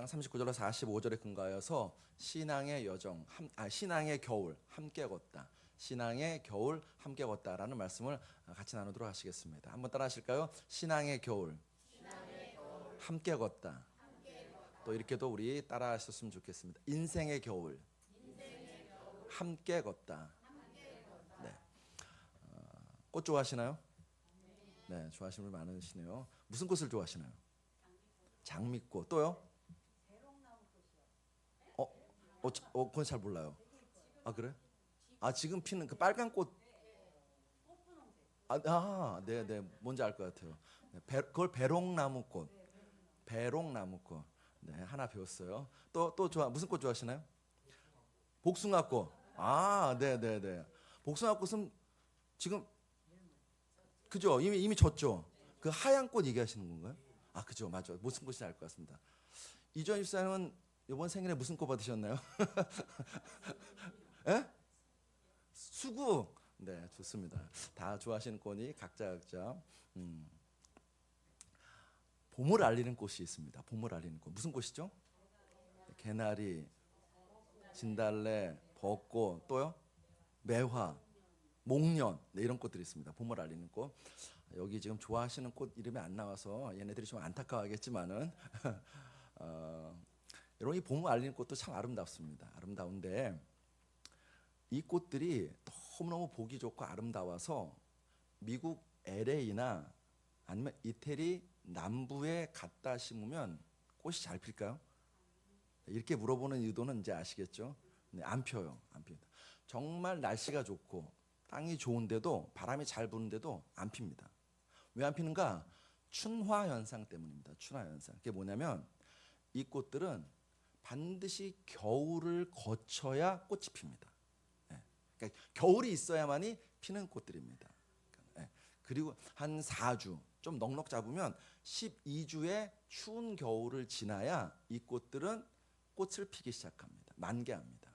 39절로 45절에 근거하여서 신앙의 여정, 신앙의 겨울 함께 걷다. 신앙의 겨울 함께 걷다라는 말씀을 같이 나누도록 하시겠습니다. 한번 따라 하실까요? 신앙의 겨울, 함께 걷다. 또 이렇게도 우리 따라 하셨으면 좋겠습니다. 인생의 겨울, 함께 걷다. 네. 꽃 좋아하시나요? 네, 좋아하시는 분 많으시네요. 무슨 꽃을 좋아하시나요? 장미꽃. 또요? 그건 잘 몰라요. 아, 그래? 아, 지금 피는 그 빨간 꽃. 네, 네, 뭔지 알 것 같아요. 네, 그걸 배롱나무꽃. 배롱나무꽃. 네, 하나 배웠어요. 또 무슨 꽃 좋아하시나요? 복숭아꽃. 네, 네, 네. 복숭아꽃은 지금 그죠? 이미 졌죠. 그 하얀 꽃 얘기하시는 건가요? 그죠, 맞죠. 무슨 꽃인지 알 것 같습니다. 이주환 집사님은 이번 생일에 무슨 꽃 받으셨나요? 예? 수국. 네, 좋습니다. 다 좋아하시는 꽃이 각자. 봄을 알리는 꽃이 있습니다. 봄을 알리는 꽃. 무슨 꽃이죠? 개나리, 진달래, 벚꽃, 또요? 매화, 목련. 네, 이런 꽃들이 있습니다. 봄을 알리는 꽃. 여기 지금 좋아하시는 꽃 이름이 안 나와서 얘네들이 좀 안타까워하겠지만은 여러분, 이 봄을 알리는 꽃도 참 아름답습니다. 아름다운데 이 꽃들이 너무너무 보기 좋고 아름다워서 미국 LA나 아니면 이태리 남부에 갖다 심으면 꽃이 잘 필까요? 이렇게 물어보는 의도는 이제 아시겠죠? 네, 안 펴요. 안 핍니다. 정말 날씨가 좋고 땅이 좋은데도 바람이 잘 부는데도 안 핍니다. 왜 안 피는가? 춘화 현상 때문입니다. 춘화 현상. 그게 뭐냐면 이 꽃들은 반드시 겨울을 거쳐야 꽃이 핍니다. 그러니까 겨울이 있어야만이 피는 꽃들입니다. 그리고 한 4주, 좀 넉넉 잡으면 12주의 추운 겨울을 지나야 이 꽃들은 꽃을 피기 시작합니다. 만개합니다.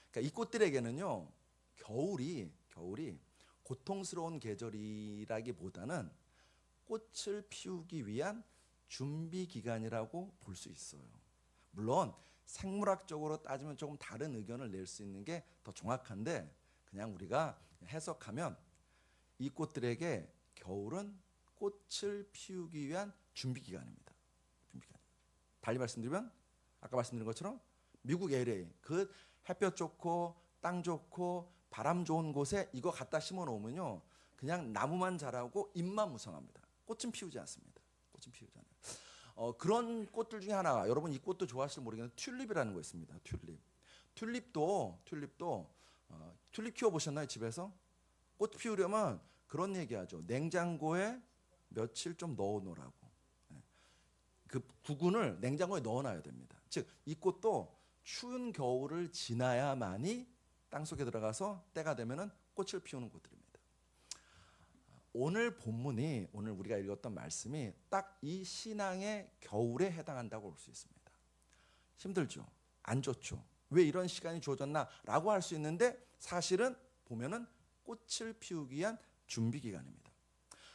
그러니까 이 꽃들에게는요, 겨울이 고통스러운 계절이라기보다는 꽃을 피우기 위한 준비 기간이라고 볼 수 있어요. 물론 생물학적으로 따지면 조금 다른 의견을 낼 수 있는 게 더 정확한데, 그냥 우리가 해석하면 이 꽃들에게 겨울은 꽃을 피우기 위한 준비 기간입니다. 달리 말씀드리면 아까 말씀드린 것처럼 미국 LA 그 햇볕 좋고 땅 좋고 바람 좋은 곳에 이거 갖다 심어 놓으면요, 그냥 나무만 자라고 잎만 무성합니다. 꽃은 피우지 않습니다. 꽃은 피우지 않아요. 그런 꽃들 중에 하나가, 여러분 이 꽃도 좋아하실지 모르겠는데 튤립이라는 거 있습니다. 튤립도 튤립 키워 보셨나요, 집에서? 꽃 피우려면 그런 얘기하죠. 냉장고에 며칠 좀 넣어 놓으라고. 그 구근을 냉장고에 넣어 놔야 됩니다. 즉 이 꽃도 추운 겨울을 지나야만이 땅속에 들어가서 때가 되면은 꽃을 피우는 꽃들입니다. 오늘 본문이, 오늘 우리가 읽었던 말씀이 딱 이 신앙의 겨울에 해당한다고 볼 수 있습니다. 힘들죠? 안 좋죠? 왜 이런 시간이 주어졌나라고 할 수 있는데, 사실은 보면은 꽃을 피우기 위한 준비 기간입니다.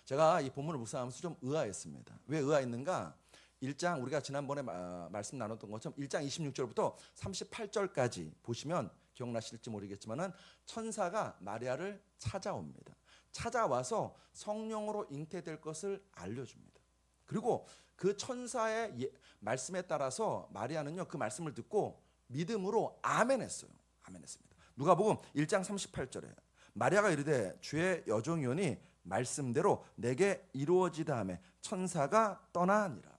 제가 이 본문을 묵상하면서 좀 의아했습니다. 왜 의아했는가? 1장, 우리가 지난번에 말씀 나눴던 것처럼 1장 26절부터 38절까지 보시면 기억나실지 모르겠지만은 천사가 마리아를 찾아옵니다. 찾아와서 성령으로 잉태될 것을 알려줍니다. 그리고 그 천사의 말씀에 따라서 마리아는요, 그 말씀을 듣고 믿음으로 아멘했어요. 아멘했습니다. 누가복음 1장 38절에 마리아가 이르되 주의 여종이오니 말씀대로 내게 이루어지다 하매 천사가 떠나니라.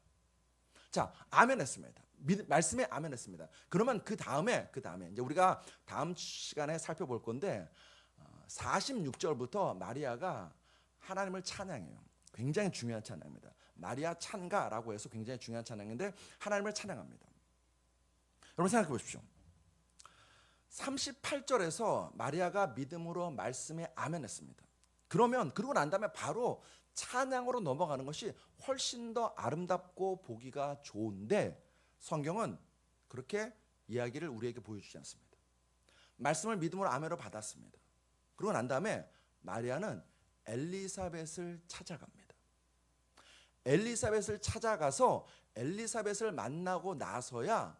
자, 아멘했습니다. 말씀에 아멘했습니다. 그러면 그 다음에 이제 우리가 다음 시간에 살펴볼 건데, 46절부터 마리아가 하나님을 찬양해요. 굉장히 중요한 찬양입니다. 마리아 찬가라고 해서 굉장히 중요한 찬양인데 하나님을 찬양합니다. 여러분 생각해 보십시오. 38절에서 마리아가 믿음으로 말씀에 아멘했습니다. 그리고 난 다음에 바로 찬양으로 넘어가는 것이 훨씬 더 아름답고 보기가 좋은데, 성경은 그렇게 이야기를 우리에게 보여주지 않습니다. 말씀을 믿음으로 아멘으로 받았습니다. 그러고 난 다음에 마리아는 엘리사벳을 찾아갑니다. 엘리사벳을 찾아가서 엘리사벳을 만나고 나서야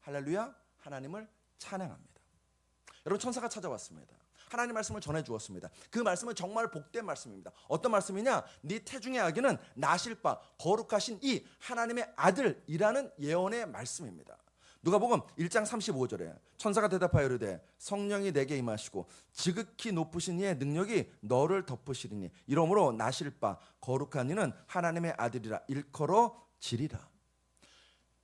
할렐루야 하나님을 찬양합니다. 여러분, 천사가 찾아왔습니다. 하나님 말씀을 전해 주었습니다. 그 말씀은 정말 복된 말씀입니다. 어떤 말씀이냐? 네 태중의 아기는 나실 바 거룩하신 이 하나님의 아들이라는 예언의 말씀입니다. 누가복음 1장 35절에 천사가 대답하여 이르되 성령이 내게 임하시고 지극히 높으신 이의 능력이 너를 덮으시리니 이러므로 나실 바 거룩한 이는 하나님의 아들이라 일컬어지리라.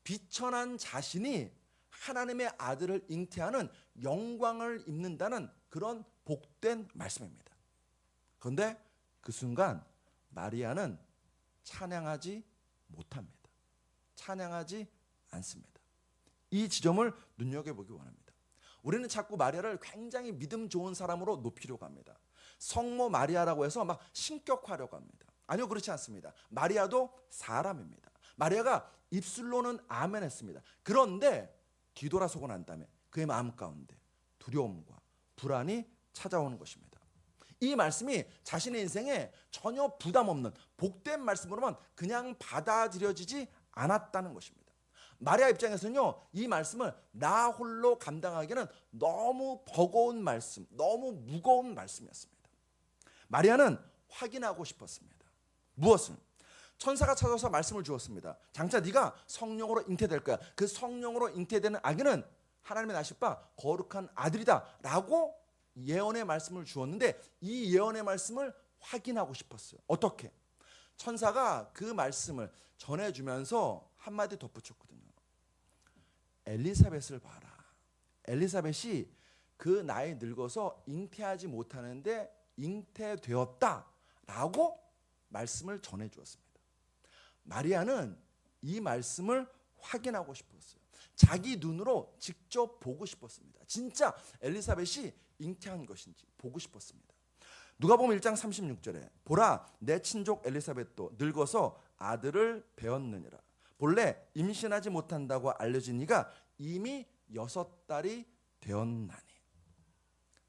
비천한 자신이 하나님의 아들을 잉태하는 영광을 입는다는 그런 복된 말씀입니다. 그런데 그 순간 마리아는 찬양하지 못합니다. 찬양하지 않습니다. 이 지점을 눈여겨보기 원합니다. 우리는 자꾸 마리아를 굉장히 믿음 좋은 사람으로 높이려고 합니다. 성모 마리아라고 해서 막 신격화하려고 합니다. 아니요, 그렇지 않습니다. 마리아도 사람입니다. 마리아가 입술로는 아멘 했습니다. 그런데 뒤돌아서고 난 다음에 그의 마음 가운데 두려움과 불안이 찾아오는 것입니다. 이 말씀이 자신의 인생에 전혀 부담 없는 복된 말씀으로만 그냥 받아들여지지 않았다는 것입니다. 마리아 입장에서는요, 이 말씀을 나 홀로 감당하기는 너무 버거운 말씀, 너무 무거운 말씀이었습니다. 마리아는 확인하고 싶었습니다. 무엇을? 천사가 찾아서 말씀을 주었습니다. 장차 네가 성령으로 잉태될 거야. 그 성령으로 잉태되는 아기는 하나님의 나실 바 거룩한 아들이다 라고 예언의 말씀을 주었는데 이 예언의 말씀을 확인하고 싶었어요. 어떻게? 천사가 그 말씀을 전해주면서 한마디 덧붙였거든요. 엘리사벳을 봐라. 엘리사벳이 그 나이 늙어서 잉태하지 못하는데 잉태되었다라고 말씀을 전해주었습니다. 마리아는 이 말씀을 확인하고 싶었어요. 자기 눈으로 직접 보고 싶었습니다. 진짜 엘리사벳이 잉태한 것인지 보고 싶었습니다. 누가복음 1장 36절에 보라 내 친족 엘리사벳도 늙어서 아들을 배었느니라. 본래 임신하지 못한다고 알려진 이가 이미 6달이 되었나니.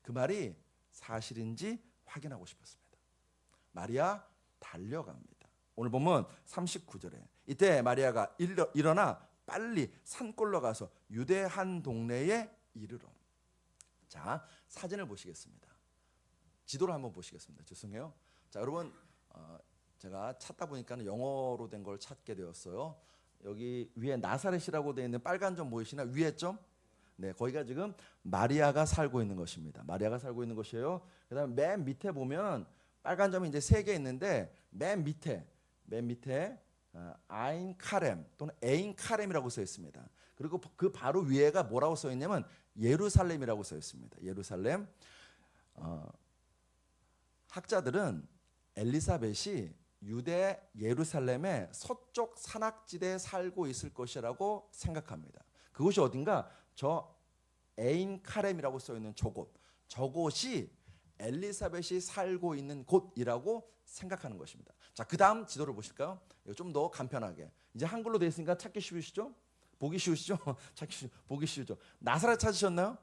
그 말이 사실인지 확인하고 싶었습니다. 마리아 달려갑니다. 오늘 보면 39절에 이때 마리아가 일어나 빨리 산골로 가서 유대 한 동네에 이르러. 자, 사진을 보시겠습니다. 지도를 한번 보시겠습니다. 죄송해요. 자, 여러분, 제가 찾다 보니까 영어로 된 걸 찾게 되었어요. 여기 위에 나사렛이라고 되어 있는 빨간 점 보이시나? 위에 점? 네, 거기가 지금 마리아가 살고 있는 것입니다. 마리아가 살고 있는 것이에요. 그다음에 맨 밑에 보면 빨간 점이 이제 3개 있는데 맨 밑에 아인 카렘 또는 에인 카렘이라고 써 있습니다. 그리고 그 바로 위에가 뭐라고 써 있냐면 예루살렘이라고 써 있습니다. 예루살렘. 학자들은 엘리사벳이 유대 예루살렘의 서쪽 산악지대에 살고 있을 것이라고 생각합니다. 그곳이 어딘가 저 에인 카렘이라고 써 있는 저곳이 엘리사벳이 살고 있는 곳이라고 생각하는 것입니다. 자, 그 다음 지도를 보실까요? 좀 더 간편하게. 이제 한글로 되어 있으니까 찾기 쉬우시죠? 보기 쉬우시죠? 보기 쉬우죠? 나사렛 찾으셨나요?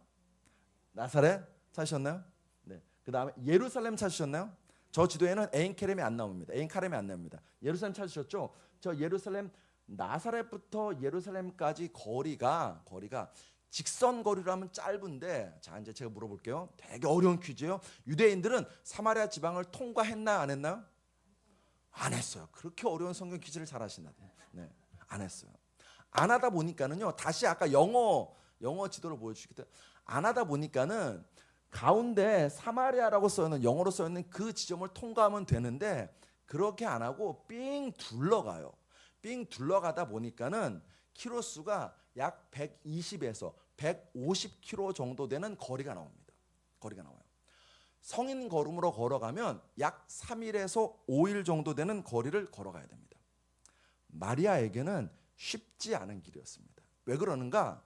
나사렛 찾으셨나요? 네. 그 다음에 예루살렘 찾으셨나요? 저 지도에는 에인 카렘이 안 나옵니다. 에인 카렘이 안 나옵니다. 예루살렘 찾으셨죠? 저 예루살렘 나사렛부터 예루살렘까지 거리가 직선 거리로 하면 짧은데, 자, 이제 제가 물어볼게요. 되게 어려운 퀴즈예요. 유대인들은 사마리아 지방을 통과했나 안 했나요? 안 했어요. 그렇게 어려운 성경 퀴즈를 잘 하시나? 네, 안 했어요. 안 하다 보니까는요. 다시 아까 영어 지도를 보여주시겠다. 안 하다 보니까는 가운데 사마리아라고 써 있는 영어로 써 있는 그 지점을 통과하면 되는데 그렇게 안 하고 삥 둘러가요. 삥 둘러가다 보니까는 키로수가 약 120에서 150km 정도 되는 거리가 나옵니다. 거리가 나와요. 성인 걸음으로 걸어가면 약 3일에서 5일 정도 되는 거리를 걸어가야 됩니다. 마리아에게는 쉽지 않은 길이었습니다. 왜 그러는가?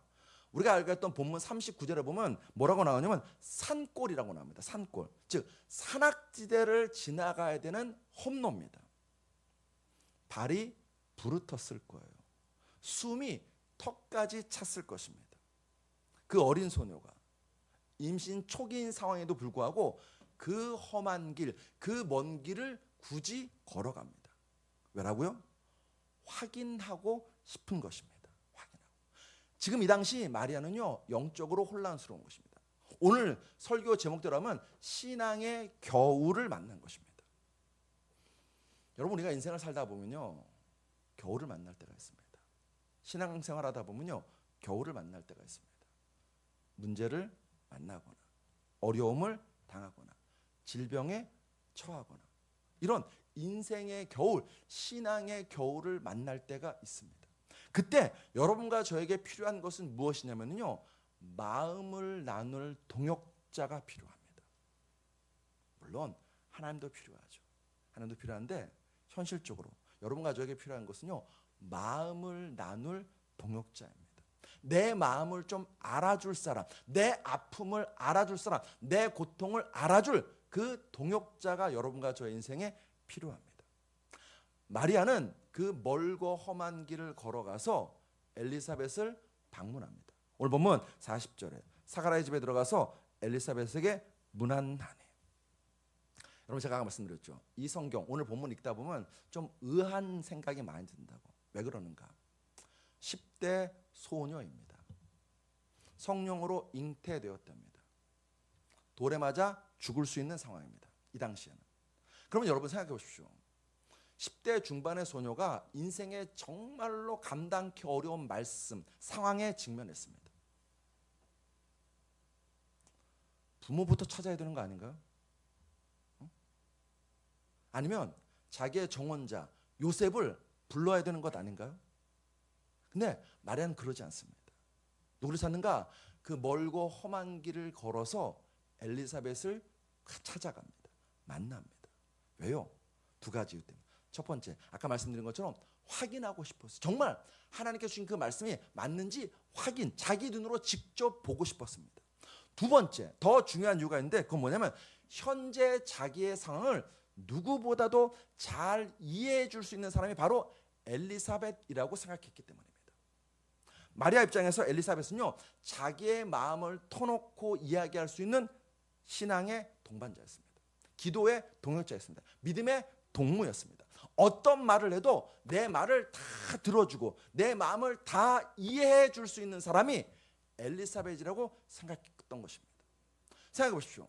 우리가 알고 있던 본문 39절에 보면 뭐라고 나오냐면 산골이라고 나옵니다. 산골. 즉 산악지대를 지나가야 되는 험로입니다. 발이 부르텄을 거예요. 숨이 턱까지 찼을 것입니다. 그 어린 소녀가 임신 초기인 상황에도 불구하고 그 험한 길, 그 먼 길을 굳이 걸어갑니다. 왜라고요? 확인하고 싶은 것입니다. 확인하고. 지금 이 당시 마리아는요, 영적으로 혼란스러운 것입니다. 오늘 설교 제목대로 하면 신앙의 겨울을 만난 것입니다. 여러분, 우리가 인생을 살다 보면요, 겨울을 만날 때가 있습니다. 신앙생활 하다 보면요, 겨울을 만날 때가 있습니다. 문제를 만나거나 어려움을 당하거나 질병에 처하거나 이런 인생의 겨울, 신앙의 겨울을 만날 때가 있습니다. 그때 여러분과 저에게 필요한 것은 무엇이냐면요, 마음을 나눌 동역자가 필요합니다. 물론 하나님도 필요하죠. 하나님도 필요한데 현실적으로 여러분과 저에게 필요한 것은요, 마음을 나눌 동역자입니다. 내 마음을 좀 알아줄 사람, 내 아픔을 알아줄 사람, 내 고통을 알아줄 그 동역자가 여러분과 저의 인생에 필요합니다. 마리아는 그 멀고 험한 길을 걸어가서 엘리사벳을 방문합니다. 오늘 보면 40절에 사가랴의 집에 들어가서 엘리사벳에게 문안하네. 여러분, 제가 아까 말씀드렸죠. 이 성경 오늘 본문 읽다 보면 좀 의아한 생각이 많이 든다고. 왜 그러는가? 10대 소녀입니다. 성령으로 잉태되었답니다. 돌에 맞아 죽을 수 있는 상황입니다. 이 당시에는. 그러면 여러분 생각해 보십시오. 10대 중반의 소녀가 인생에 정말로 감당하기 어려운 말씀, 상황에 직면했습니다. 부모부터 찾아야 되는 거 아닌가요? 아니면 자기의 정원자 요셉을 불러야 되는 것 아닌가요? 근데 마리아는 그러지 않습니다. 누구를 찾는가? 그 멀고 험한 길을 걸어서 엘리사벳을 찾아갑니다. 만납니다. 왜요? 두 가지 이유 때문에. 첫 번째, 아까 말씀드린 것처럼 확인하고 싶었어요. 정말 하나님께 주신 그 말씀이 맞는지 확인, 자기 눈으로 직접 보고 싶었습니다. 두 번째, 더 중요한 이유가 있는데 그건 뭐냐면 현재 자기의 상황을 누구보다도 잘 이해해 줄 수 있는 사람이 바로 엘리사벳이라고 생각했기 때문입니다. 마리아 입장에서 엘리사벳은요, 자기의 마음을 터놓고 이야기할 수 있는 신앙의 동반자였습니다. 기도의 동역자였습니다. 믿음의 동무였습니다. 어떤 말을 해도 내 말을 다 들어주고 내 마음을 다 이해해 줄 수 있는 사람이 엘리사벳이라고 생각했던 것입니다. 생각해 보십시오.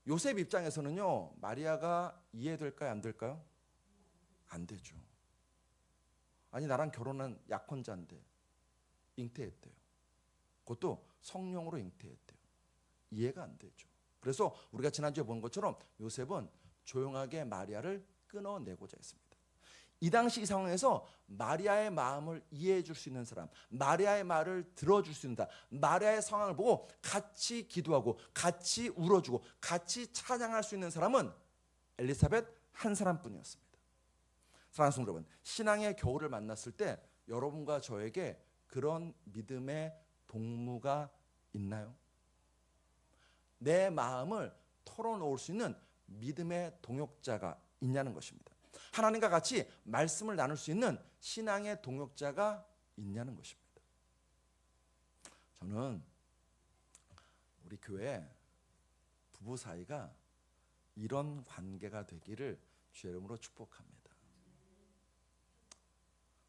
요셉 입장에서는요, 마리아가 이해될까요? 안 될까요? 안 되죠. 아니, 나랑 결혼한 약혼자인데 잉태했대요. 그것도 성령으로 잉태했대요. 이해가 안 되죠. 그래서 우리가 지난주에 본 것처럼 요셉은 조용하게 마리아를 끊어내고자 했습니다. 이 당시 이 상황에서 마리아의 마음을 이해해 줄 수 있는 사람, 마리아의 말을 들어줄 수 있는 사람, 마리아의 상황을 보고 같이 기도하고 같이 울어주고 같이 찬양할 수 있는 사람은 엘리사벳 한 사람뿐이었습니다. 사랑하는 성도 여러분, 신앙의 겨울을 만났을 때 여러분과 저에게 그런 믿음의 동무가 있나요? 내 마음을 털어놓을 수 있는 믿음의 동역자가 있냐는 것입니다. 하나님과 같이 말씀을 나눌 수 있는 신앙의 동역자가 있냐는 것입니다. 저는 우리 교회 부부 사이가 이런 관계가 되기를 주의 이름으로 축복합니다.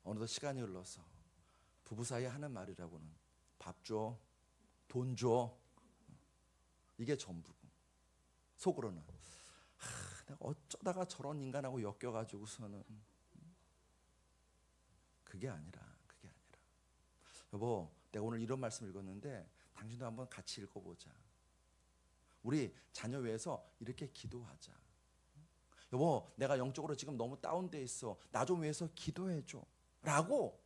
어느덧 시간이 흘러서 부부 사이에 하는 말이라고는 밥 줘, 돈 줘, 이게 전부고 속으로는 내가 어쩌다가 저런 인간하고 엮여가지고서는 그게 아니라 여보, 내가 오늘 이런 말씀 읽었는데 당신도 한번 같이 읽어보자. 우리 자녀 위해서 이렇게 기도하자. 여보, 내가 영적으로 지금 너무 다운돼 있어. 나 좀 위해서 기도해줘. 라고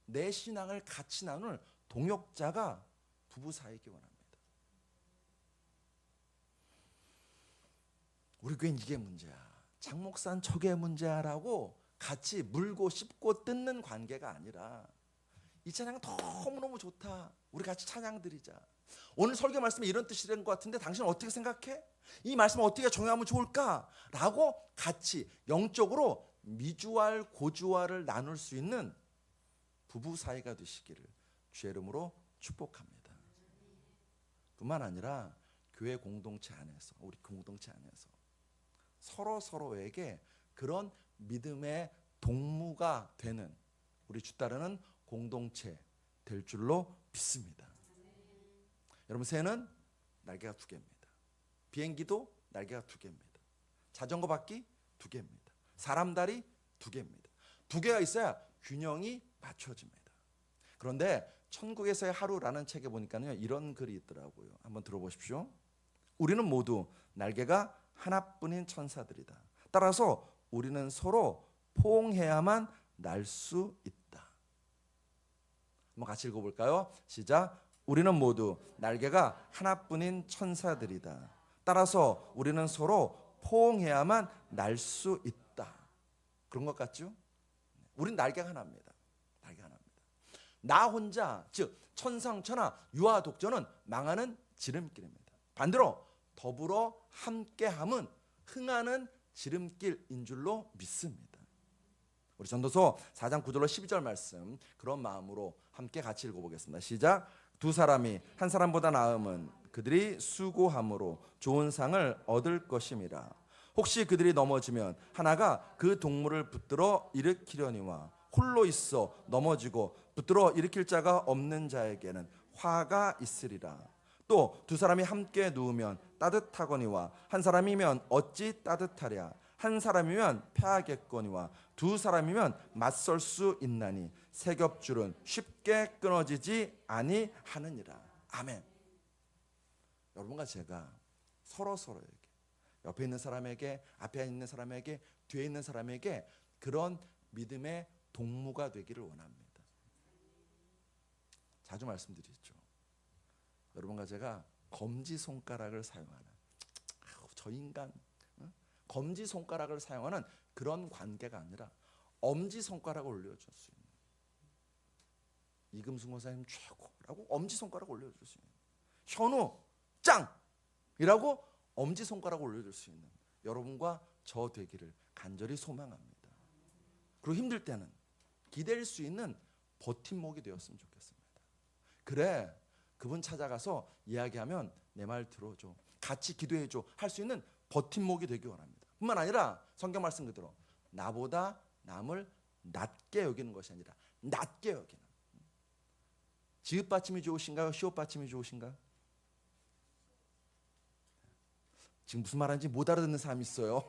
내 신앙을 같이 나눌 동역자가 부부 사이이기 원합니다. 우리 교회는 이게 문제야. 장 목사는 저게 문제야라고 같이 물고 씹고 뜯는 관계가 아니라 이 찬양 너무너무 좋다. 우리 같이 찬양 드리자. 오늘 설교 말씀이 이런 뜻이 된 것 같은데 당신은 어떻게 생각해? 이 말씀을 어떻게 정의하면 좋을까? 라고 같이 영적으로 미주알 고주알을 나눌 수 있는 부부 사이가 되시기를 주의 이름으로 축복합니다. 뿐만 아니라 교회 공동체 안에서, 우리 공동체 안에서 서로에게 그런 믿음의 동무가 되는 우리 주 따르는 공동체 될 줄로 믿습니다. 여러분, 새는 날개가 2개입니다. 비행기도 날개가 2개입니다. 자전거 바퀴 2개입니다. 사람 다리 2개입니다. 2개가 있어야 균형이 맞춰집니다. 그런데 천국에서의 하루라는 책에 보니까요, 이런 글이 있더라고요. 한번 들어보십시오. 우리는 모두 날개가 하나뿐인 천사들이다. 따라서 우리는 서로 포옹해야만 날 수 있다. 한번 같이 읽어볼까요? 시작. 우리는 모두 날개가 하나뿐인 천사들이다. 따라서 우리는 서로 포옹해야만 날 수 있다. 그런 것 같죠? 우린 날개가 하나입니다. 날개가 하나입니다. 나 혼자, 즉 천상천하 유아독존은 망하는 지름길입니다. 반대로 더불어 함께함은 흥하는 지름길인 줄로 믿습니다. 우리 전도서 4장 9절로 12절 말씀, 그런 마음으로 함께 같이 읽어보겠습니다. 시작. 두 사람이 한 사람보다 나음은 그들이 수고함으로 좋은 상을 얻을 것임이라. 혹시 그들이 넘어지면 하나가 그 동물을 붙들어 일으키려니와 홀로 있어 넘어지고 붙들어 일으킬 자가 없는 자에게는 화가 있으리라. 또 두 사람이 함께 누우면 따뜻하거니와 한 사람이면 어찌 따뜻하랴. 한 사람이면 패하겠거니와 두 사람이면 맞설 수 있나니 세 겹줄은 쉽게 끊어지지 아니하느니라. 아멘. 여러분과 제가 서로에게, 옆에 있는 사람에게, 앞에 있는 사람에게, 뒤에 있는 사람에게 그런 믿음의 동무가 되기를 원합니다. 자주 말씀드리죠. 여러분과 제가 검지손가락을 사용하는, 저 인간, 검지손가락을 사용하는 그런 관계가 아니라 엄지손가락을 올려줄 수 있는, 이금순 권사님 최고라고 엄지손가락 올려줄 수 있는, 현우 짱이라고 엄지손가락 올려줄 수 있는 여러분과 저 되기를 간절히 소망합니다. 그리고 힘들 때는 기댈 수 있는 버팀목이 되었으면 좋겠습니다. 그래, 그분 찾아가서 이야기하면 내 말 들어줘, 같이 기도해줘 할 수 있는 버팀목이 되기 원합니다. 뿐만 아니라 성경 말씀 그대로 나보다 남을 낮게 여기는 것이 아니라 낮게 여기는. 지읒 받침이 좋으신가요? 시옷 받침이 좋으신가요? 지금 무슨 말하는지 못 알아듣는 사람이 있어요.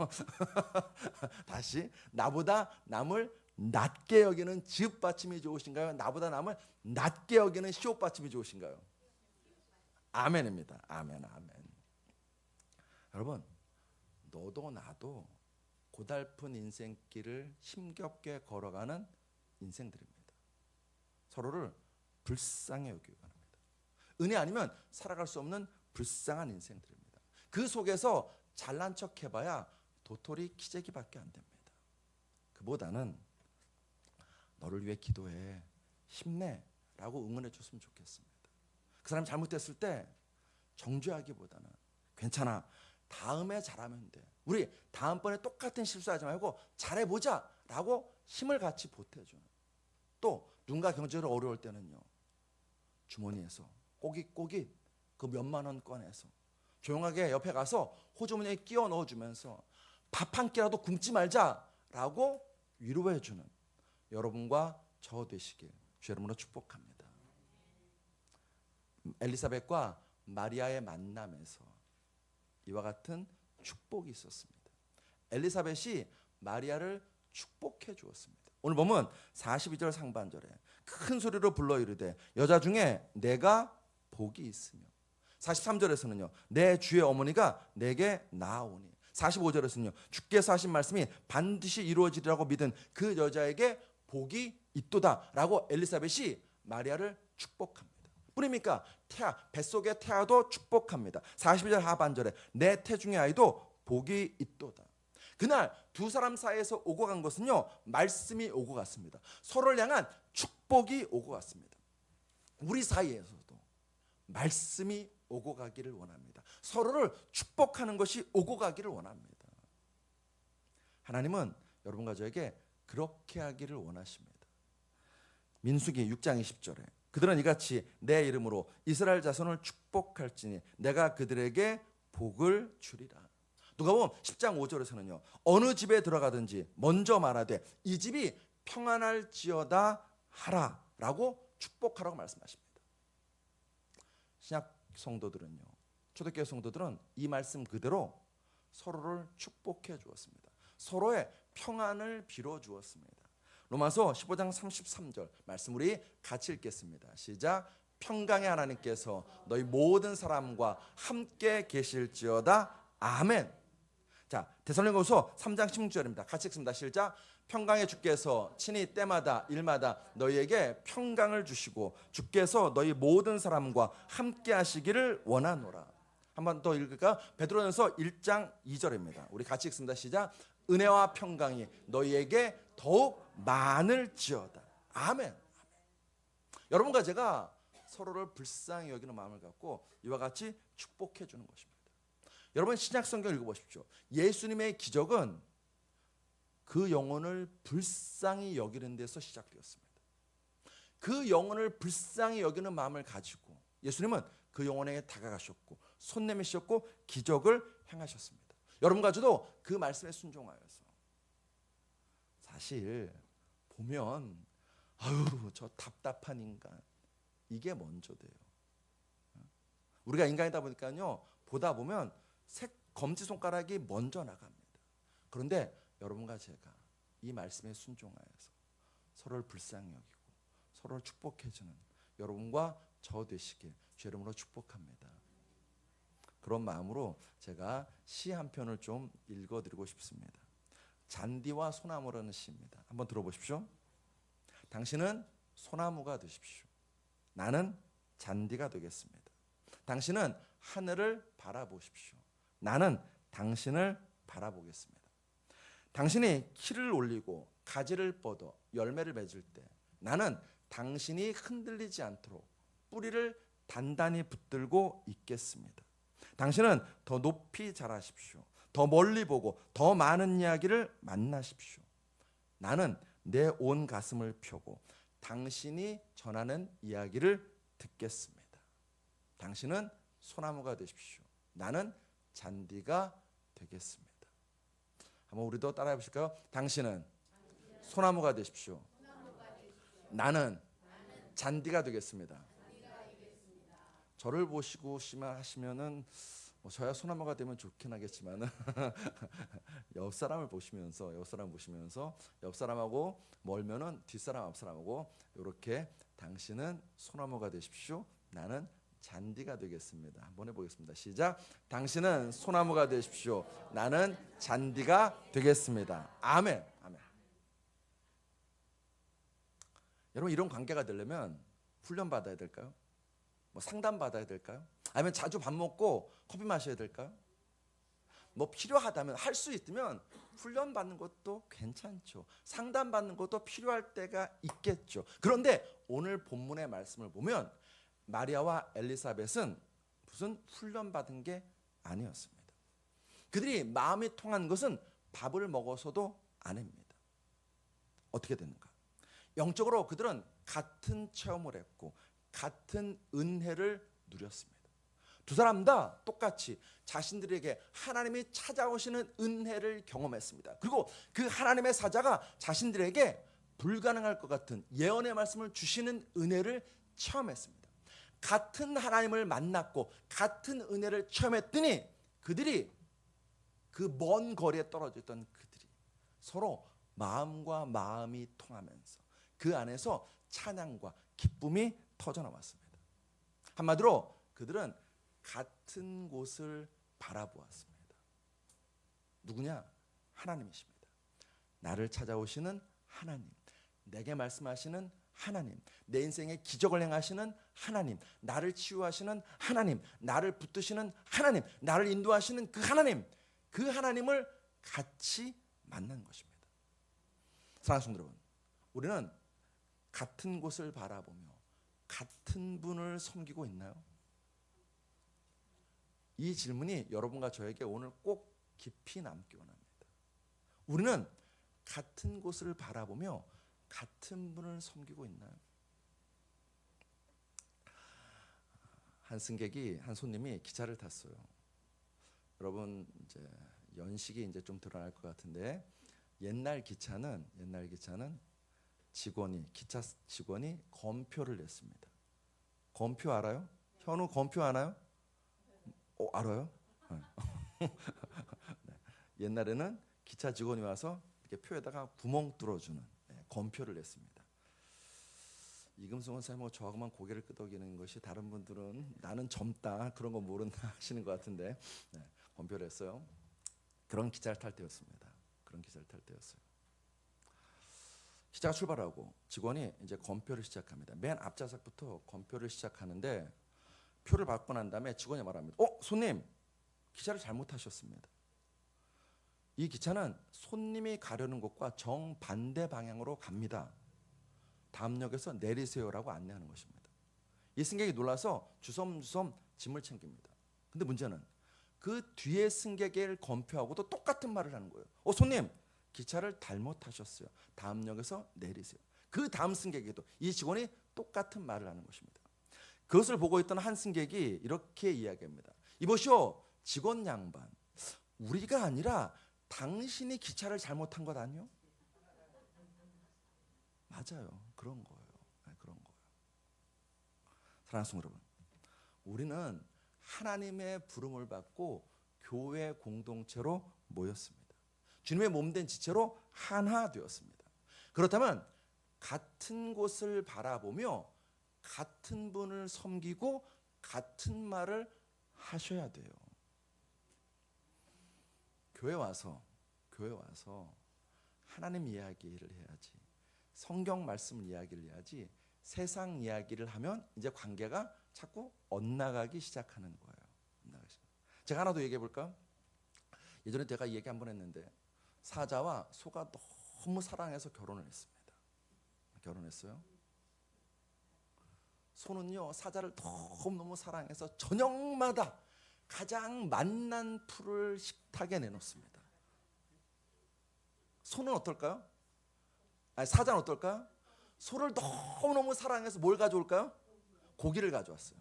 다시, 나보다 남을 낮게 여기는 지읒 받침이 좋으신가요? 나보다 남을 낮게 여기는 시옷 받침이 좋으신가요? 아멘입니다. 아멘, 아멘. 여러분, 너도 나도 고달픈 인생길을 힘겹게 걸어가는 인생들입니다. 서로를 불쌍히 여기기 바랍니다. 은혜 아니면 살아갈 수 없는 불쌍한 인생들입니다. 그 속에서 잘난 척 해봐야 도토리 키재기밖에 안 됩니다. 그보다는 너를 위해 기도해, 힘내라고 응원해 줬으면 좋겠습니다. 그 사람이 잘못됐을 때 정죄하기보다는 괜찮아, 다음에 잘하면 돼, 우리 다음번에 똑같은 실수하지 말고 잘해보자 라고 힘을 같이 보태주는, 또 누군가 경제로 어려울 때는요, 주머니에서 꼬깃꼬깃 그 몇만 원 꺼내서 조용하게 옆에 가서 호주머니에 끼워 넣어주면서 밥 한 끼라도 굶지 말자라고 위로해주는 여러분과 저 되시길 주 여러분으로 축복합니다. 엘리사벳과 마리아의 만남에서 이와 같은 축복이 있었습니다. 엘리사벳이 마리아를 축복해 주었습니다. 오늘 보면 42절 상반절에 큰 소리로 불러 이르되 여자 중에 내가 복이 있으며, 43절에서는요 내 주의 어머니가 내게 나아오니, 45절에서는요 주께서 하신 말씀이 반드시 이루어지리라고 믿은 그 여자에게 복이 있도다라고 엘리사벳이 마리아를 축복합니다. 뿐입니까? 태아, 뱃속의 태아도 축복합니다. 42절 하반절에 내 태중의 아이도 복이 있도다. 그날 두 사람 사이에서 오고 간 것은요 말씀이 오고 갔습니다. 서로를 향한 축복이 오고 갔습니다. 우리 사이에서도 말씀이 오고 가기를 원합니다. 서로를 축복하는 것이 오고 가기를 원합니다. 하나님은 여러분과 저에게 그렇게 하기를 원하십니다. 민수기 6장 20절에 그들은 이같이 내 이름으로 이스라엘 자손을 축복할지니 내가 그들에게 복을 주리라. 누가복음 10장 5절에서는요. 어느 집에 들어가든지 먼저 말하되 이 집이 평안할지어다 하라라고 축복하라고 말씀하십니다. 신약 성도들은요. 초대교회 성도들은 이 말씀 그대로 서로를 축복해 주었습니다. 서로의 평안을 빌어 주었습니다. 로마서 15장 33절 말씀 우리 같이 읽겠습니다. 시작. 평강의 하나님께서 너희 모든 사람과 함께 계실지어다. 아멘. 자, 데살로니가후서 3장 16절입니다. 같이 읽습니다. 시작. 평강의 주께서 친히 때마다 일마다 너희에게 평강을 주시고 주께서 너희 모든 사람과 함께 하시기를 원하노라. 한 번 더 읽을까요? 베드로전서 1장 2절입니다. 우리 같이 읽습니다. 시작. 은혜와 평강이 너희에게 더욱 많을지어다. 아멘. 여러분과 제가 서로를 불쌍히 여기는 마음을 갖고 이와 같이 축복해 주는 것입니다. 여러분 신약 성경 읽어보십시오. 예수님의 기적은 그 영혼을 불쌍히 여기는 데서 시작되었습니다. 그 영혼을 불쌍히 여기는 마음을 가지고 예수님은 그 영혼에게 다가가셨고 손 내미셨고 기적을 행하셨습니다. 여러분과 저도 그 말씀에 순종하여서 사실 보면 아유 저 답답한 인간 이게 먼저 돼요. 우리가 인간이다 보니까요 보다 보면 검지손가락이 먼저 나갑니다. 그런데 여러분과 제가 이 말씀에 순종하여서 서로를 불쌍히 여기고 서로를 축복해주는 여러분과 저 되시길 주 이름으로 축복합니다. 그런 마음으로 제가 시 한 편을 좀 읽어드리고 싶습니다. 잔디와 소나무라는 시입니다. 한번 들어보십시오. 당신은 소나무가 되십시오. 나는 잔디가 되겠습니다. 당신은 하늘을 바라보십시오. 나는 당신을 바라보겠습니다. 당신이 키를 올리고 가지를 뻗어 열매를 맺을 때 나는 당신이 흔들리지 않도록 뿌리를 단단히 붙들고 있겠습니다. 당신은 더 높이 자라십시오. 더 멀리 보고 더 많은 이야기를 만나십시오. 나는 내 온 가슴을 펴고 당신이 전하는 이야기를 듣겠습니다. 당신은 소나무가 되십시오. 나는 잔디가 되겠습니다. 한번 우리도 따라해 보실까요? 당신은 소나무가 되십시오. 나는 잔디가 되겠습니다. 저를 보시고 하시면은 저야 소나무가 되면 좋긴 하겠지만은 옆 사람을 보시면서 옆 사람하고 멀면은 뒷사람 앞사람하고 이렇게 당신은 소나무가 되십시오. 나는 잔디가 되겠습니다. 한번 해보겠습니다. 시작. 당신은 소나무가 되십시오. 나는 잔디가 되겠습니다. 아멘. 아멘. 여러분 이런 관계가 되려면 훈련 받아야 될까요? 뭐 상담 받아야 될까요? 아니면 자주 밥 먹고 커피 마셔야 될까요? 뭐 필요하다면 할 수 있으면 훈련 받는 것도 괜찮죠. 상담 받는 것도 필요할 때가 있겠죠. 그런데 오늘 본문의 말씀을 보면 마리아와 엘리사벳은 무슨 훈련 받은 게 아니었습니다. 그들이 마음이 통한 것은 밥을 먹어서도 아닙니다. 어떻게 됐는가? 영적으로 그들은 같은 체험을 했고 같은 은혜를 누렸습니다. 두 사람 다 똑같이 자신들에게 하나님이 찾아오시는 은혜를 경험했습니다. 그리고 그 하나님의 사자가 자신들에게 불가능할 것 같은 예언의 말씀을 주시는 은혜를 체험했습니다. 같은 하나님을 만났고 같은 은혜를 체험했더니 그들이 그 먼 거리에 떨어져 있던 그들이 서로 마음과 마음이 통하면서 그 안에서 찬양과 기쁨이 터져나왔습니다. 한마디로 그들은 같은 곳을 바라보았습니다. 누구냐? 하나님이십니다. 나를 찾아오시는 하나님, 내게 말씀하시는 하나님, 내 인생에 기적을 행하시는 하나님, 나를 치유하시는 하나님, 나를 붙드시는 하나님, 나를 인도하시는 그 하나님, 그 하나님을 같이 만난 것입니다. 사랑하는 성도 여러분, 우리는 같은 곳을 바라보며 같은 분을 섬기고 있나요? 이 질문이 여러분과 저에게 오늘 꼭 깊이 남기 원합니다. 우리는 같은 곳을 바라보며 같은 분을 섬기고 있나요? 한 승객이 한 손님이 기차를 탔어요. 여러분 이제 연식이 이제 좀 드러날 것 같은데 옛날 기차는 기차 직원이 검표를 냈습니다. 검표 알아요? 현우 검표 아나요? 알아요? 네. 옛날에는 기차 직원이 와서 이렇게 표에다가 구멍 뚫어주는 검표를 냈습니다. 이금승원 선생님하고 저하고만 고개를 끄덕이는 것이 다른 분들은 나는 젊다 그런 거 모른다 하시는 것 같은데 검표를 했어요. 그런 기차를 탈 때였습니다. 기차가 출발하고 직원이 이제 검표를 시작합니다. 맨 앞좌석부터 검표를 시작하는데 표를 받고 난 다음에 직원이 말합니다. 손님, 기차를 잘못 타셨습니다. 이 기차는 손님이 가려는 곳과 정반대 방향으로 갑니다. 다음 역에서 내리세요라고 안내하는 것입니다. 이 승객이 놀라서 주섬주섬 짐을 챙깁니다. 근데 문제는 그 뒤에 승객을 검표하고도 똑같은 말을 하는 거예요. 손님, 기차를 잘못 타셨어요. 다음 역에서 내리세요. 그 다음 승객에게도 이 직원이 똑같은 말을 하는 것입니다. 그것을 보고 있던 한 승객이 이렇게 이야기합니다. 이보시오, 직원 양반, 우리가 아니라 당신이 기차를 잘못한 것 아니요? 맞아요. 그런 거예요. 사랑하는 성도 여러분, 우리는 하나님의 부름을 받고 교회 공동체로 모였습니다. 주님의 몸된 지체로 하나 되었습니다. 그렇다면 같은 곳을 바라보며 같은 분을 섬기고 같은 말을 하셔야 돼요. 교회 와서 하나님 이야기를 해야지, 성경 말씀 이야기를 해야지, 세상 이야기를 하면 이제 관계가 자꾸 엇나가기 시작하는 거예요. 제가 하나 더 얘기해 볼까? 예전에 제가 얘기 한번 했는데 사자와 소가 너무 사랑해서 결혼을 했습니다. 결혼했어요. 소는요, 사자를 너무 사랑해서 저녁마다 가장 맛난 풀을 식탁에 내놓습니다. 소는 어떨까요? 사자는 어떨까요? 소를 너무너무 사랑해서 뭘 가져올까요? 고기를 가져왔어요.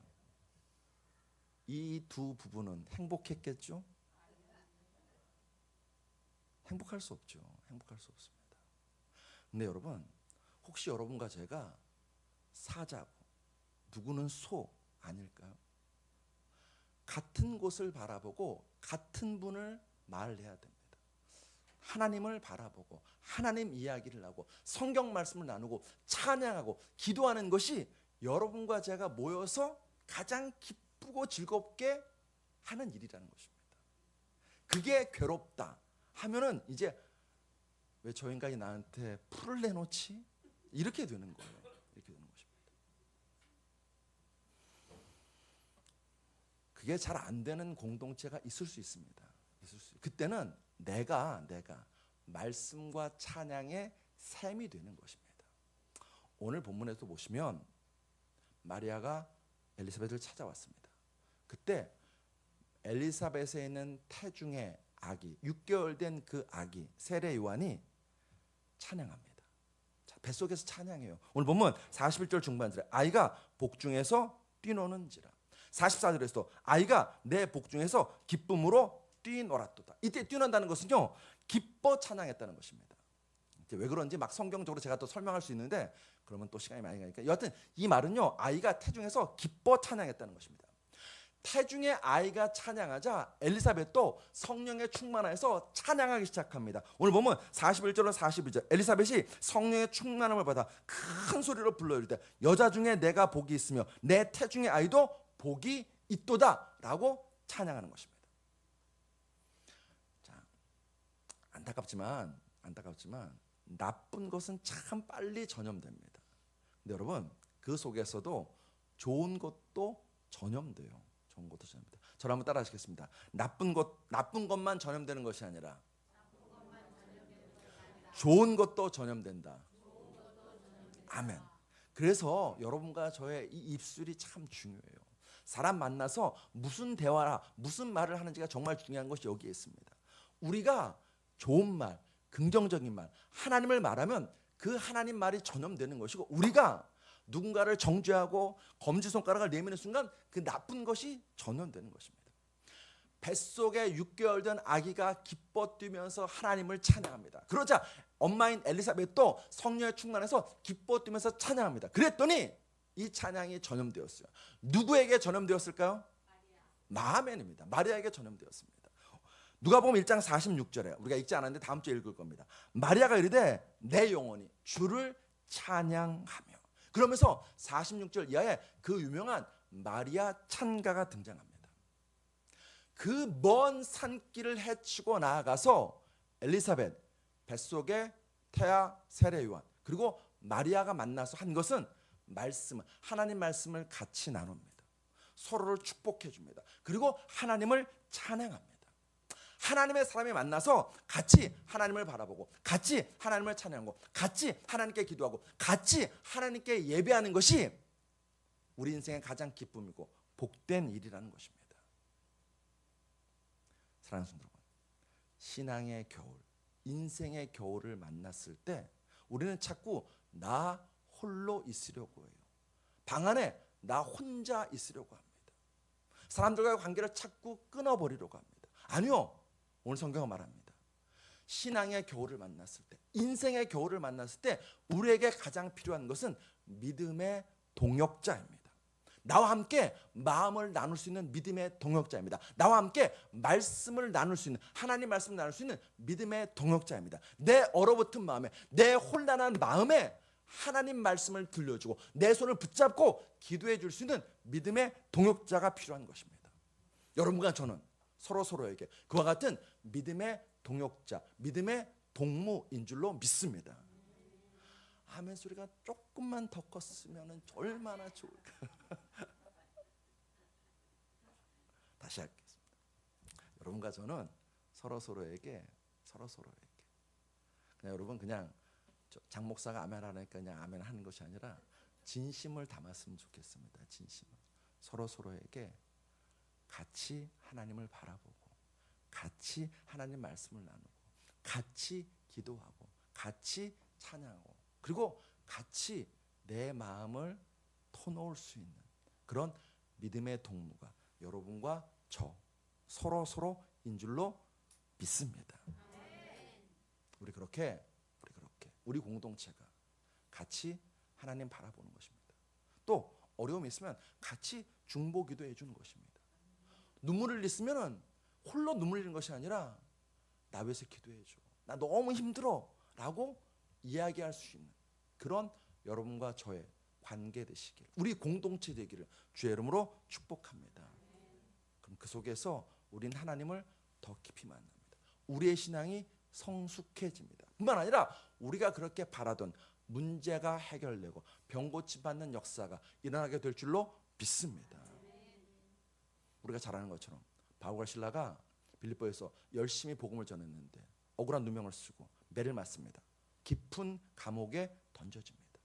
이 두 부부는 행복했겠죠? 행복할 수 없죠. 행복할 수 없습니다. 근데 여러분, 혹시 여러분과 제가 사자고 누구는 소 아닐까요? 같은 곳을 바라보고 같은 분을 말해야 됩니다. 하나님을 바라보고 하나님 이야기를 하고 성경 말씀을 나누고 찬양하고 기도하는 것이 여러분과 제가 모여서 가장 기쁘고 즐겁게 하는 일이라는 것입니다. 그게 괴롭다 하면은 이제 왜 저 인간이 나한테 풀을 내놓지? 이렇게 되는 거예요. 이렇게 되는 것입니다. 그게 잘 안 되는 공동체가 있을 수 있습니다. 그때는 내가 말씀과 찬양의 샘이 되는 것입니다. 오늘 본문에도 보시면 마리아가 엘리사벳을 찾아왔습니다. 그때 엘리사벳에 있는 태중의 아기, 6개월 된 그 아기 세례 요한이 찬양합니다. 뱃속에서 찬양해요. 오늘 보면 41절 중반절에 아이가 복중에서 뛰노는지라. 44절에서도 아이가 내 복중에서 기쁨으로 뛰놀았도다. 이때 뛰는다는 것은요, 기뻐 찬양했다는 것입니다. 왜 그런지 막 성경적으로 제가 또 설명할 수 있는데 그러면 또 시간이 많이 가니까 여하튼 이 말은요, 아이가 태중에서 기뻐 찬양했다는 것입니다. 태중의 아이가 찬양하자 엘리사벳도 성령에 충만해서 찬양하기 시작합니다. 오늘 보면 41절로 42절 엘리사벳이 성령의 충만함을 받아 큰 소리로 불러 이르되 여자 중에 내가 복이 있으며 내 태중의 아이도 복이 있도다 라고 찬양하는 것입니다. 자, 안타깝지만 나쁜 것은 참 빨리 전염됩니다. 근데 여러분, 그 속에서도 좋은 것도 전염돼요. 저를 한번 따라 하시겠습니다. 나쁜 것만 전염되는 것이 아니라 좋은 것도 전염된다. 아멘. 그래서 여러분과 저의 이 입술이 참 중요해요. 사람 만나서 무슨 대화라 무슨 말을 하는지가 정말 중요한 것이 여기에 있습니다. 우리가 좋은 말, 긍정적인 말, 하나님을 말하면 그 하나님 말이 전염되는 것이고, 우리가 누군가를 정죄하고 검지손가락을 내미는 순간 그 나쁜 것이 전염되는 것입니다. 뱃속에 6개월 된 아기가 기뻐 뛰면서 하나님을 찬양합니다. 그러자 엄마인 엘리사벳도 성령에 충만해서 기뻐 뛰면서 찬양합니다. 그랬더니 이 찬양이 전염되었어요. 누구에게 전염되었을까요? 아멘입니다. 마리아에게 전염되었습니다. 누가복음 1장 46절에 우리가 읽지 않았는데 다음 주에 읽을 겁니다. 마리아가 이르되 내 영혼이 주를 찬양하며, 그러면서 46절 이하에 그 유명한 마리아 찬가가 등장합니다. 그 먼 산길을 헤치고 나아가서 엘리사벳 뱃속에 태아 세례 요한 그리고 마리아가 만나서 한 것은 말씀, 하나님 말씀을 같이 나눕니다. 서로를 축복해 줍니다. 그리고 하나님을 찬양합니다. 하나님의 사람이 만나서 같이 하나님을 바라보고 같이 하나님을 찬양하고 같이 하나님께 기도하고 같이 하나님께 예배하는 것이 우리 인생의 가장 기쁨이고 복된 일이라는 것입니다. 사랑하는 성도 여러분, 신앙의 겨울, 인생의 겨울을 만났을 때 우리는 자꾸 나 홀로 있으려고 해요. 방 안에 나 혼자 있으려고 합니다. 사람들과의 관계를 자꾸 끊어버리려고 합니다. 아니요, 오늘 성경은 말합니다. 신앙의 겨울을 만났을 때, 인생의 겨울을 만났을 때 우리에게 가장 필요한 것은 믿음의 동역자입니다. 나와 함께 마음을 나눌 수 있는 믿음의 동역자입니다. 나와 함께 말씀을 나눌 수 있는, 하나님 말씀을 나눌 수 있는 믿음의 동역자입니다. 내 얼어붙은 마음에, 내 혼란한 마음에 하나님 말씀을 들려주고 내 손을 붙잡고 기도해 줄 수 있는 믿음의 동역자가 필요한 것입니다. 여러분과 저는 서로에게 그와 같은 믿음의 동역자, 믿음의 동무인 줄로 믿습니다. 아멘 소리가 조금만 더 컸으면 얼마나 좋을까. 다시 하겠습니다. 여러분과 저는 서로에게 그냥 여러분 그냥 장 목사가 아멘 하니까 그냥 아멘 하는 것이 아니라 진심을 담았으면 좋겠습니다. 진심을. 서로에게 같이 하나님을 바라보고 같이 하나님 말씀을 나누고 같이 기도하고 같이 찬양하고 그리고 같이 내 마음을 터놓을 수 있는 그런 믿음의 동무가 여러분과 저 서로인 줄로 믿습니다. 우리 그렇게 우리 공동체가 같이 하나님 바라보는 것입니다. 또 어려움이 있으면 같이 중보 기도해 주는 것입니다. 눈물을 흘리면 홀로 눈물 흘리는 것이 아니라 나 위해서 기도해 줘. 나 너무 힘들어 라고 이야기할 수 있는 그런 여러분과 저의 관계 되시길, 우리 공동체 되기를 주의 이름으로 축복합니다. 그럼 그 속에서 우린 하나님을 더 깊이 만납니다. 우리의 신앙이 성숙해집니다. 뿐만 아니라 우리가 그렇게 바라던 문제가 해결되고 병 고침받는 역사가 일어나게 될 줄로 믿습니다. 우리가 잘 아는 것처럼 바울과 실라가 빌립보에서 열심히 복음을 전했는데 억울한 누명을 쓰고 매를 맞습니다. 깊은 감옥에 던져집니다.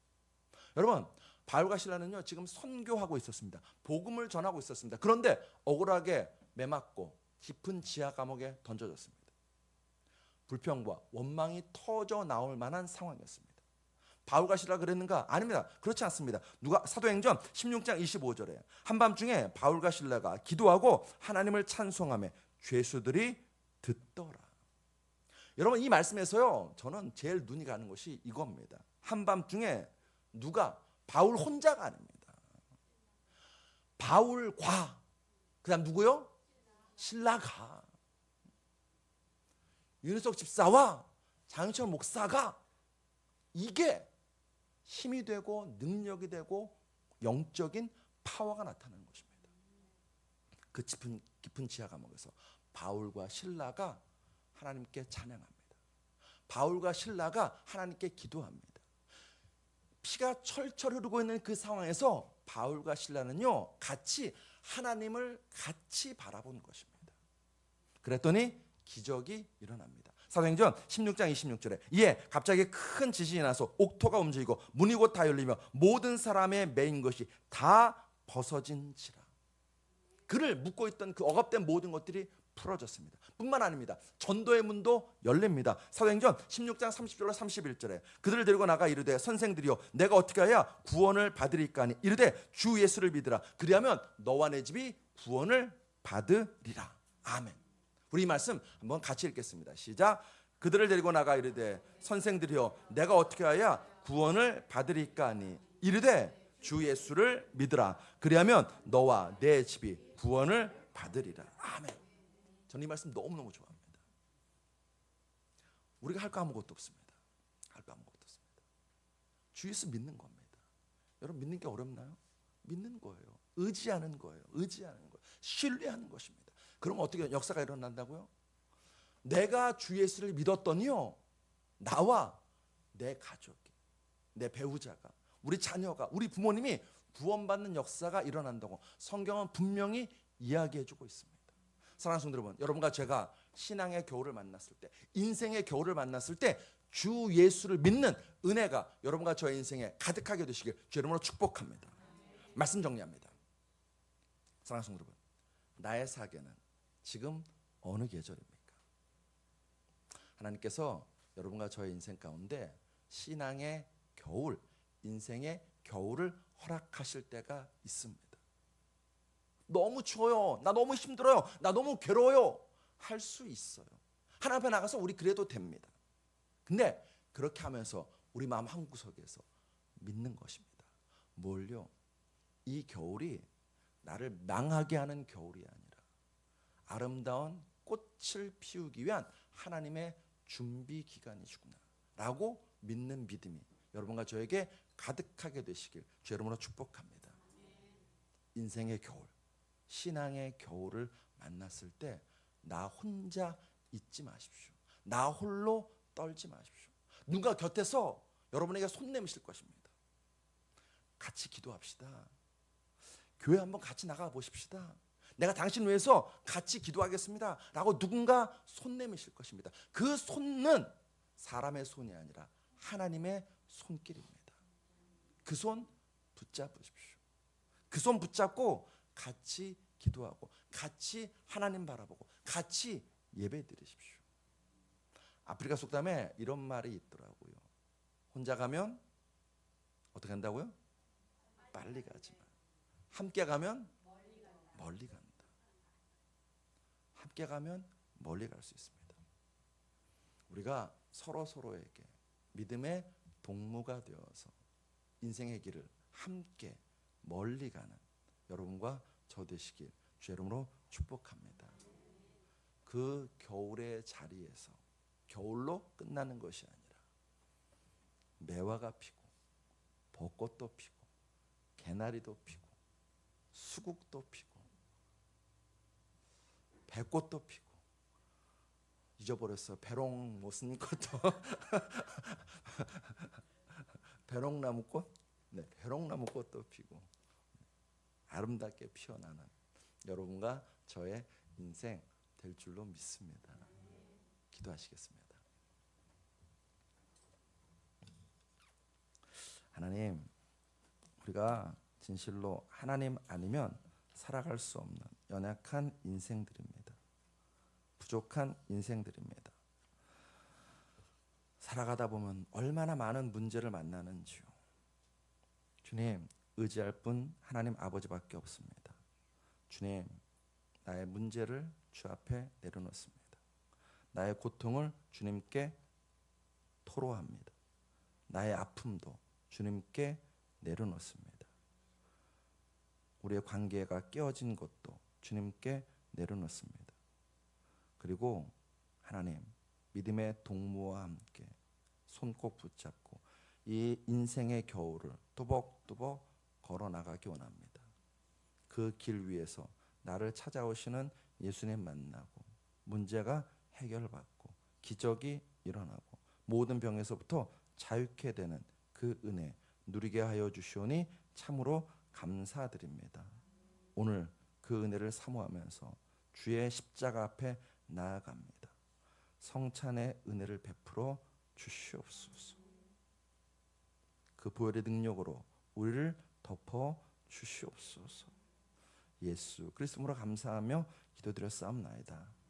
여러분, 바울과 실라는요 지금 선교하고 있었습니다. 복음을 전하고 있었습니다. 그런데 억울하게 매맞고 깊은 지하 감옥에 던져졌습니다. 불평과 원망이 터져 나올 만한 상황이었습니다. 바울과 실라가 그랬는가? 아닙니다. 그렇지 않습니다. 사도행전 16장 25절에 한밤중에 바울과 실라가 기도하고 하나님을 찬송하며 죄수들이 듣더라. 여러분, 이 말씀에서요 저는 제일 눈이 가는 것이 이겁니다. 한밤중에 누가? 바울 혼자가 아닙니다. 바울과 그다음 누구요? 실라가, 윤희석 집사와 장윤철 목사가 이게 힘이 되고 능력이 되고 영적인 파워가 나타나는 것입니다. 그 깊은 지하 감옥에서 바울과 실라가 하나님께 찬양합니다. 바울과 실라가 하나님께 기도합니다. 피가 철철 흐르고 있는 그 상황에서 바울과 실라는요 같이 하나님을 같이 바라보는 것입니다. 그랬더니 기적이 일어납니다. 사도행전 16장 26절에 이에 갑자기 큰 지진이 나서 옥토가 움직이고 문이 곧 다 열리며 모든 사람의 매인 것이 다 벗어진지라. 그를 묶고 있던 그 억압된 모든 것들이 풀어졌습니다. 뿐만 아닙니다. 전도의 문도 열립니다. 사도행전 16장 30절로 31절에 그들을 데리고 나가 이르되 선생들이여 내가 어떻게 해야 구원을 받으리까 하니 이르되 주 예수를 믿으라 그리하면 너와 내 집이 구원을 받으리라. 아멘. 우리 이 말씀 한번 같이 읽겠습니다. 시작. 그들을 데리고 나가 이르되 선생들이여 내가 어떻게 하여 구원을 받으리까 하니 이르되 주 예수를 믿으라. 그리하면 너와 내 집이 구원을 받으리라. 아멘. 저는 이 말씀 너무너무 좋아합니다. 우리가 할 거 아무것도 없습니다. 할 거 아무것도 없습니다. 주 예수 믿는 겁니다. 여러분 믿는 게 어렵나요? 믿는 거예요. 의지하는 거예요. 의지하는 거예요. 신뢰하는 것입니다. 그러면 어떻게 역사가 일어난다고요? 내가 주 예수를 믿었더니요, 나와 내 가족이, 내 배우자가, 우리 자녀가, 우리 부모님이 구원받는 역사가 일어난다고 성경은 분명히 이야기해주고 있습니다. 사랑하는 성도 여러분, 여러분과 제가 신앙의 겨울을 만났을 때, 인생의 겨울을 만났을 때 주 예수를 믿는 은혜가 여러분과 저의 인생에 가득하게 되시길 주 이름으로 축복합니다. 말씀 정리합니다. 사랑하는 성도 여러분, 나의 사계는 지금 어느 계절입니까? 하나님께서 여러분과 저의 인생 가운데 신앙의 겨울, 인생의 겨울을 허락하실 때가 있습니다. 너무 추워요. 나 너무 힘들어요. 나 너무 괴로워요. 할 수 있어요. 하나님 앞에 나가서 우리 그래도 됩니다. 근데 그렇게 하면서 우리 마음 한구석에서 믿는 것입니다. 뭘요? 이 겨울이 나를 망하게 하는 겨울이 아니라 아름다운 꽃을 피우기 위한 하나님의 준비 기간이시구나 라고 믿는 믿음이 여러분과 저에게 가득하게 되시길 주 여러분으로 축복합니다. 인생의 겨울, 신앙의 겨울을 만났을 때 나 혼자 있지 마십시오. 나 홀로 떨지 마십시오. 누가 곁에서 여러분에게 손 내미실 것입니다. 같이 기도합시다. 교회 한번 같이 나가 보십시다. 내가 당신 위해서 같이 기도하겠습니다 라고 누군가 손 내미실 것입니다. 그 손은 사람의 손이 아니라 하나님의 손길입니다. 그 손 붙잡으십시오. 그 손 붙잡고 같이 기도하고 같이 하나님 바라보고 같이 예배 드리십시오. 아프리카 속담에 이런 말이 있더라고요. 혼자 가면 어떻게 한다고요? 빨리 가지만 함께 가면 멀리 간다. 함께 가면 멀리 갈 수 있습니다. 우리가 서로에게 믿음의 동무가 되어서 인생의 길을 함께 멀리 가는 여러분과 저 되시길 주 이름으로 축복합니다. 그 겨울의 자리에서 겨울로 끝나는 것이 아니라 매화가 피고 벚꽃도 피고 개나리도 피고 수국도 피고 배꽃도 피고 잊어버렸어. 배롱 무슨 꽃도 배롱나무꽃? 네, 배롱나무꽃도 피고 아름답게 피어나는 여러분과 저의 인생 될 줄로 믿습니다. 기도하시겠습니다. 하나님, 우리가 진실로 하나님 아니면 살아갈 수 없는 연약한 인생들입니다. 부족한 인생들입니다. 살아가다 보면 얼마나 많은 문제를 만나는지요. 주님, 의지할 분 하나님 아버지밖에 없습니다. 주님, 나의 문제를 주 앞에 내려놓습니다. 나의 고통을 주님께 토로합니다. 나의 아픔도 주님께 내려놓습니다. 우리의 관계가 깨어진 것도 주님께 내려놓습니다. 그리고 하나님, 믿음의 동무와 함께 손 꼭 붙잡고 이 인생의 겨울을 또박또박 걸어나가기 원합니다. 그 길 위에서 나를 찾아오시는 예수님 만나고 문제가 해결받고 기적이 일어나고 모든 병에서부터 자유케 되는 그 은혜 누리게 하여 주시오니 참으로 감사드립니다. 오늘 그 은혜를 사모하면서 주의 십자가 앞에 나아갑니다. 성찬의 은혜를 베풀어 주시옵소서. 그 보혈의 능력으로 우리를 덮어 주시옵소서. 예수 그리스도로 감사하며 기도드렸사옵나이다.